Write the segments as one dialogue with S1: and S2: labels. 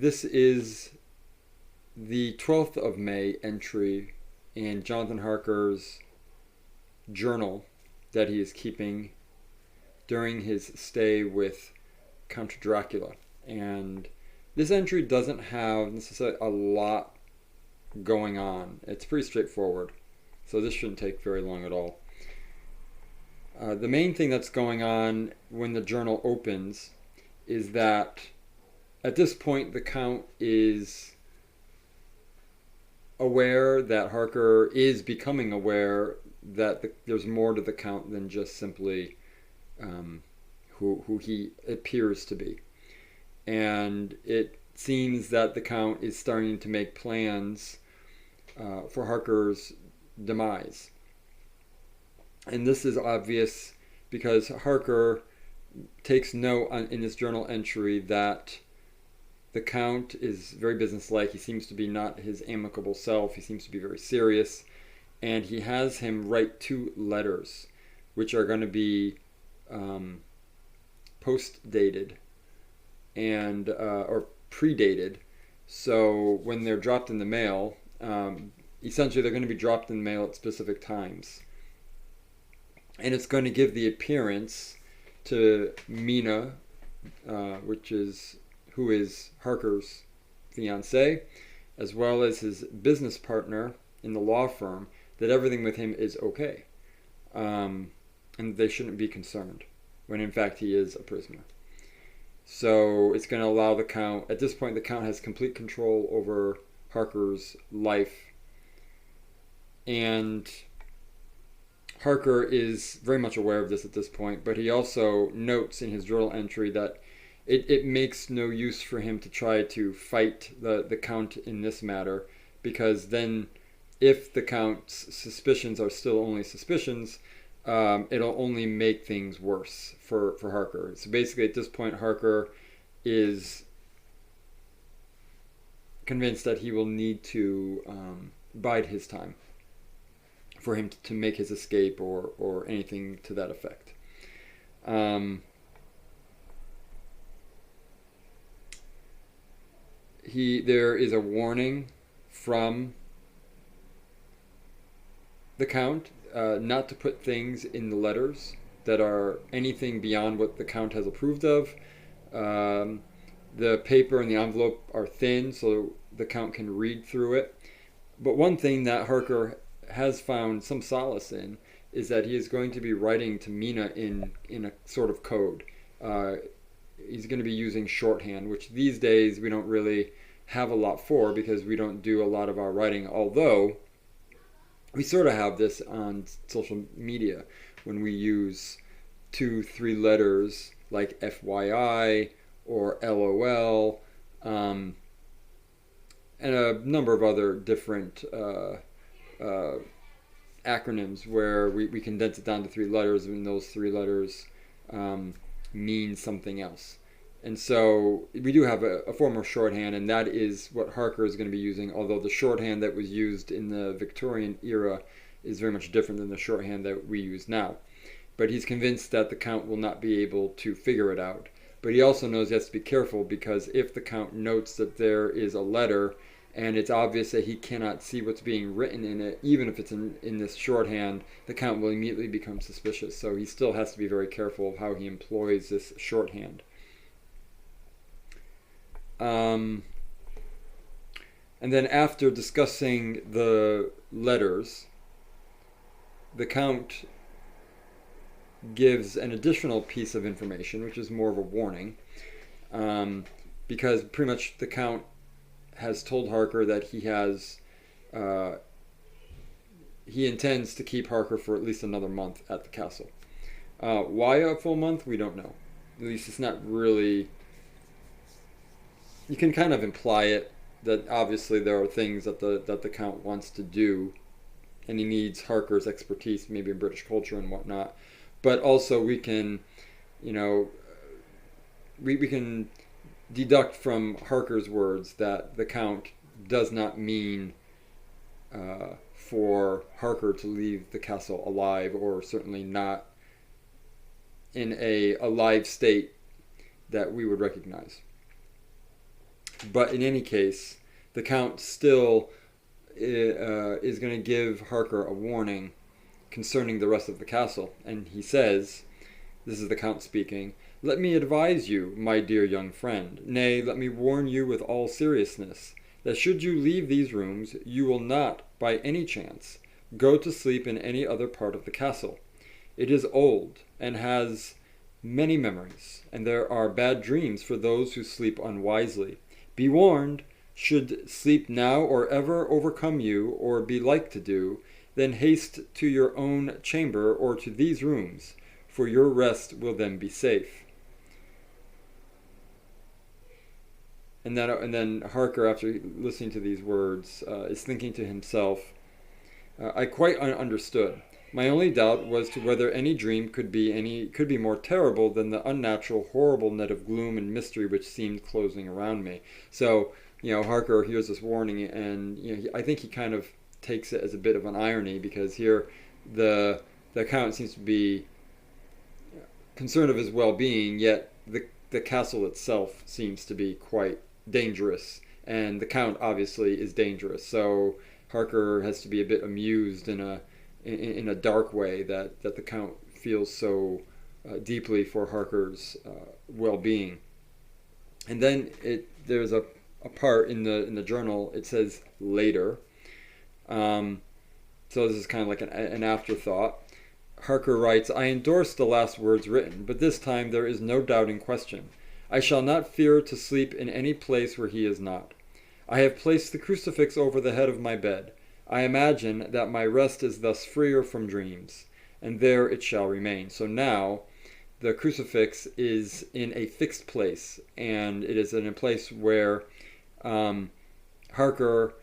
S1: this is the 12th of May entry in Jonathan Harker's journal that he is keeping during his stay with Count Dracula. And this entry doesn't have necessarily a lot going on. It's pretty straightforward, so this shouldn't take very long at all. The main thing that's going on when the journal opens is that at this point the Count is aware that Harker is becoming aware that there's more to the Count than just simply who he appears to be. And it seems that the Count is starting to make plans for Harker's demise. And this is obvious because Harker takes note in his journal entry that the Count is very businesslike. He seems to be not his amicable self. He seems to be very serious. And he has him write 2 letters, which are going to be post-dated and or predated. So when they're dropped in the mail, essentially they're going to be dropped in the mail at specific times. And it's going to give the appearance to Mina, who is Harker's fiancée, as well as his business partner in the law firm, that everything with him is okay. And they shouldn't be concerned, when in fact he is a prisoner. So it's going to allow the Count, at this point the Count has complete control over Harker's life. And Harker is very much aware of this at this point, but he also notes in his journal entry that it makes no use for him to try to fight the Count in this matter, because then if the Count's suspicions are still only suspicions, it'll only make things worse for Harker. So basically at this point Harker is convinced that he will need to bide his time for him to make his escape or anything to that effect. There is a warning from the Count not to put things in the letters that are anything beyond what the Count has approved of. The paper and the envelope are thin, so the Count can read through it. But one thing that Harker has found some solace in is that he is going to be writing to Mina in a sort of code. He's going to be using shorthand, which these days we don't really have a lot for because we don't do a lot of our writing, although we sort of have this on social media when we use 2-3 letters like FYI or LOL, and a number of other different acronyms where we condense it down to 3 letters, and those 3 letters mean something else. And so we do have a form of shorthand, and that is what Harker is going to be using, although the shorthand that was used in the Victorian era is very much different than the shorthand that we use now. But he's convinced that the Count will not be able to figure it out. But he also knows he has to be careful, because if the Count notes that there is a letter and it's obvious that he cannot see what's being written in it, even if it's in this shorthand, the Count will immediately become suspicious. So he still has to be very careful of how he employs this shorthand. And then after discussing the letters, the Count gives an additional piece of information, which is more of a warning, because pretty much the Count has told Harker that he intends to keep Harker for at least another month at the castle. Why a full month? We don't know. At least it's not really... You can kind of imply it, that obviously there are things that the Count wants to do, and he needs Harker's expertise, maybe in British culture and whatnot. But also we can, we can deduct from Harker's words that the Count does not mean for Harker to leave the castle alive, or certainly not in a alive state that we would recognize. But in any case, the Count still is going to give Harker a warning concerning the rest of the castle. And he says, this is the Count speaking, "Let me advise you, my dear young friend, nay, let me warn you with all seriousness, that should you leave these rooms, you will not, by any chance, go to sleep in any other part of the castle. It is old, and has many memories, and there are bad dreams for those who sleep unwisely. Be warned, should sleep now or ever overcome you, or be like to do, then haste to your own chamber or to these rooms, for your rest will then be safe." And then Harker, after listening to these words, is thinking to himself, "I quite understood. My only doubt was to whether any dream could be more terrible than the unnatural, horrible net of gloom and mystery which seemed closing around me." So, Harker hears this warning, and I think he kind of takes it as a bit of an irony, because here the Count seems to be concerned of his well-being, yet the castle itself seems to be quite dangerous, and the Count obviously is dangerous. So Harker has to be a bit amused in a dark way that the Count feels so deeply for Harker's well-being. And then there's a part in the journal. It says later. So this is kind of like an afterthought. Harker writes, "I endorse the last words written, but this time there is no doubt in question. I shall not fear to sleep in any place where he is not. I have placed the crucifix over the head of my bed. I imagine that my rest is thus freer from dreams, and there it shall remain." So now the crucifix is in a fixed place, and it is in a place where Harker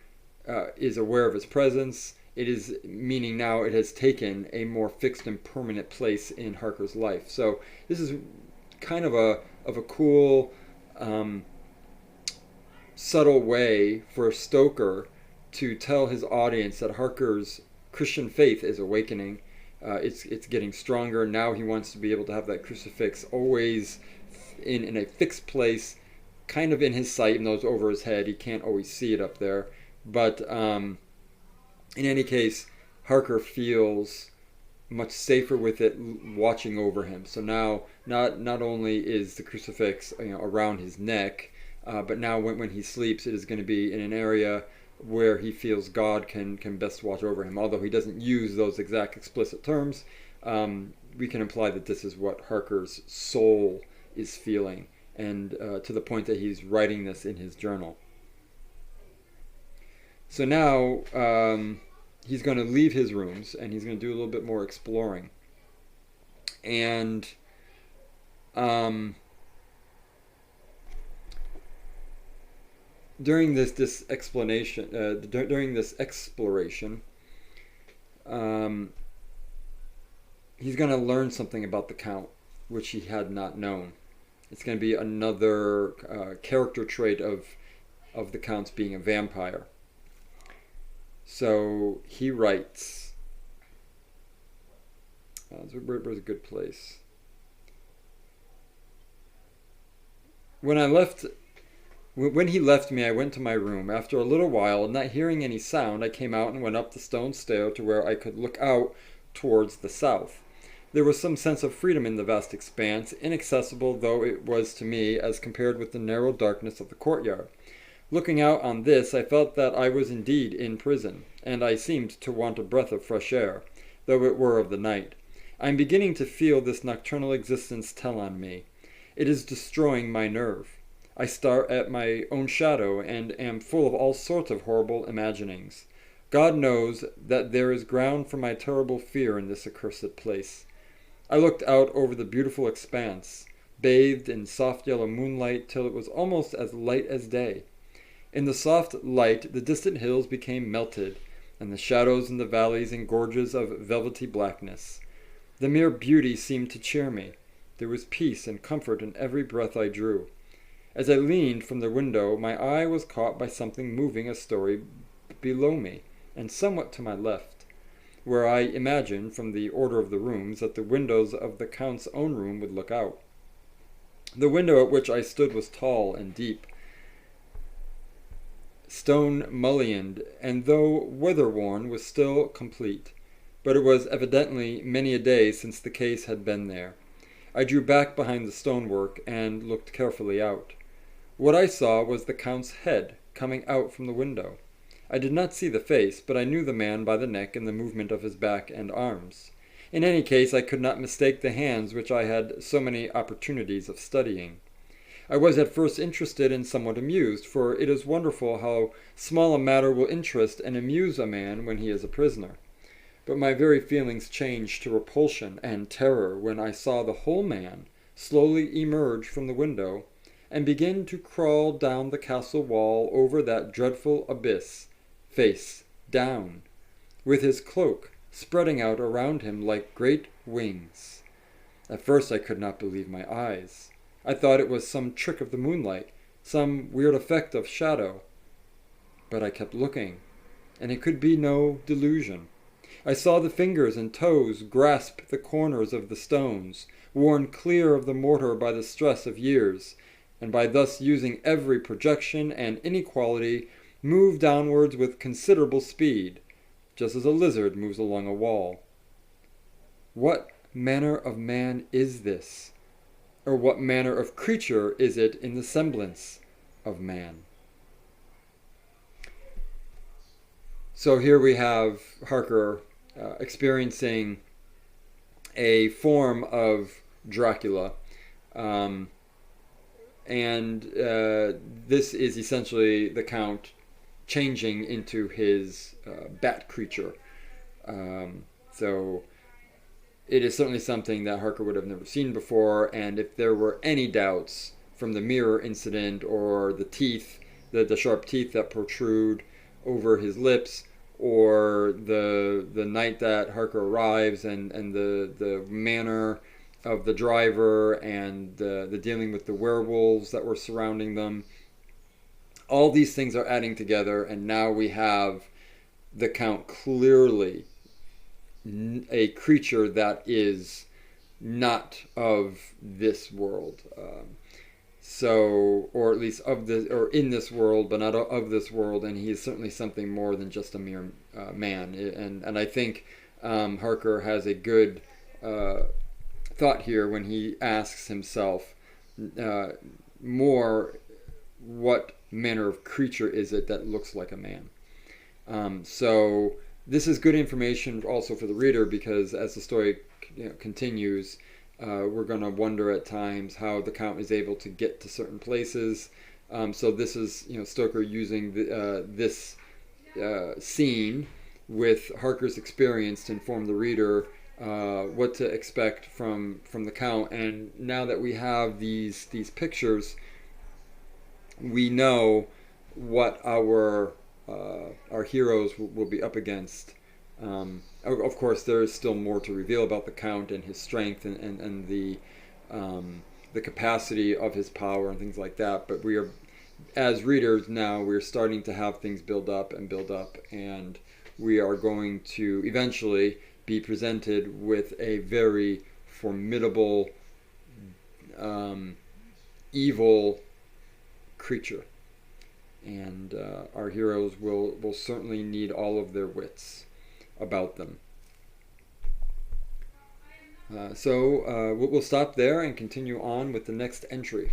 S1: is aware of its presence. It is meaning now it has taken a more fixed and permanent place in Harker's life. So this is kind of a cool, subtle way for Stoker to tell his audience that Harker's Christian faith is awakening. It's getting stronger. Now he wants to be able to have that crucifix always in a fixed place, kind of in his sight, even though it's over his head. He can't always see it up there. But in any case, Harker feels much safer with it watching over him. So now not only is the crucifix around his neck, but now when he sleeps, it is going to be in an area where he feels God can best watch over him. Although he doesn't use those exact explicit terms, we can imply that this is what Harker's soul is feeling, and to the point that he's writing this in his journal. So now he's going to leave his rooms, and he's going to do a little bit more exploring. And during this exploration, he's going to learn something about the Count, which he had not known. It's going to be another character trait of the Count's being a vampire. So he writes, where's a good place? When he left me, I went to my room. After a little while, not hearing any sound, I came out and went up the stone stair to where I could look out towards the south. There was some sense of freedom in the vast expanse, inaccessible though it was to me as compared with the narrow darkness of the courtyard. Looking out on this, I felt that I was indeed in prison, and I seemed to want a breath of fresh air, though it were of the night. I am beginning to feel this nocturnal existence tell on me. It is destroying my nerve. I stare at my own shadow, and am full of all sorts of horrible imaginings. God knows that there is ground for my terrible fear in this accursed place. I looked out over the beautiful expanse, bathed in soft yellow moonlight, till it was almost as light as day. In the soft light the distant hills became melted, and the shadows in the valleys and gorges of velvety blackness. The mere beauty seemed to cheer me. There was peace and comfort in every breath I drew. As I leaned from the window, my eye was caught by something moving a story below me, and somewhat to my left, where I imagined, from the order of the rooms, that the windows of the Count's own room would look out. The window at which I stood was tall and deep, stone mullioned, and though weather-worn, was still complete. But it was evidently many a day since the case had been there. I drew back behind the stonework and looked carefully out. What I saw was the Count's head coming out from the window. I did not see the face, but I knew the man by the neck and the movement of his back and arms. In any case, I could not mistake the hands which I had so many opportunities of studying. I was at first interested and somewhat amused, for it is wonderful how small a matter will interest and amuse a man when he is a prisoner. But my very feelings changed to repulsion and terror when I saw the whole man slowly emerge from the window and begin to crawl down the castle wall over that dreadful abyss, face down, with his cloak spreading out around him like great wings. At first I could not believe my eyes. I thought it was some trick of the moonlight, some weird effect of shadow. But I kept looking, and it could be no delusion. I saw the fingers and toes grasp the corners of the stones, worn clear of the mortar by the stress of years, and by thus using every projection and inequality, move downwards with considerable speed, just as a lizard moves along a wall. What manner of man is this? Or what manner of creature is it in the semblance of man? So here we have Harker experiencing a form of Dracula, and this is essentially the Count changing into his bat creature. So it is certainly something that Harker would have never seen before, and if there were any doubts from the mirror incident or the teeth, the sharp teeth that protrude over his lips, or the night that Harker arrives and the manner of the driver and the dealing with the werewolves that were surrounding them, all these things are adding together, and now we have the Count clearly a creature that is not of this world. Or at least or in this world, but not of this world, and he is certainly something more than just a mere man. And I think Harker has a good thought here when he asks himself more, what manner of creature is it that looks like a man? So this is good information also for the reader, because as the story continues, we're going to wonder at times how the Count is able to get to certain places. So this is Stoker using this scene with Harker's experience to inform the reader what to expect from the Count. And now that we have these pictures, we know what our heroes will be up against. Of course, there is still more to reveal about the Count and his strength and the capacity of his power and things like that. But we are, as readers now, we're starting to have things build up, and we are going to eventually be presented with a very formidable, evil creature. And our heroes will certainly need all of their wits about them. So we'll stop there and continue on with the next entry,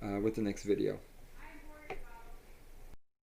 S1: with the next video.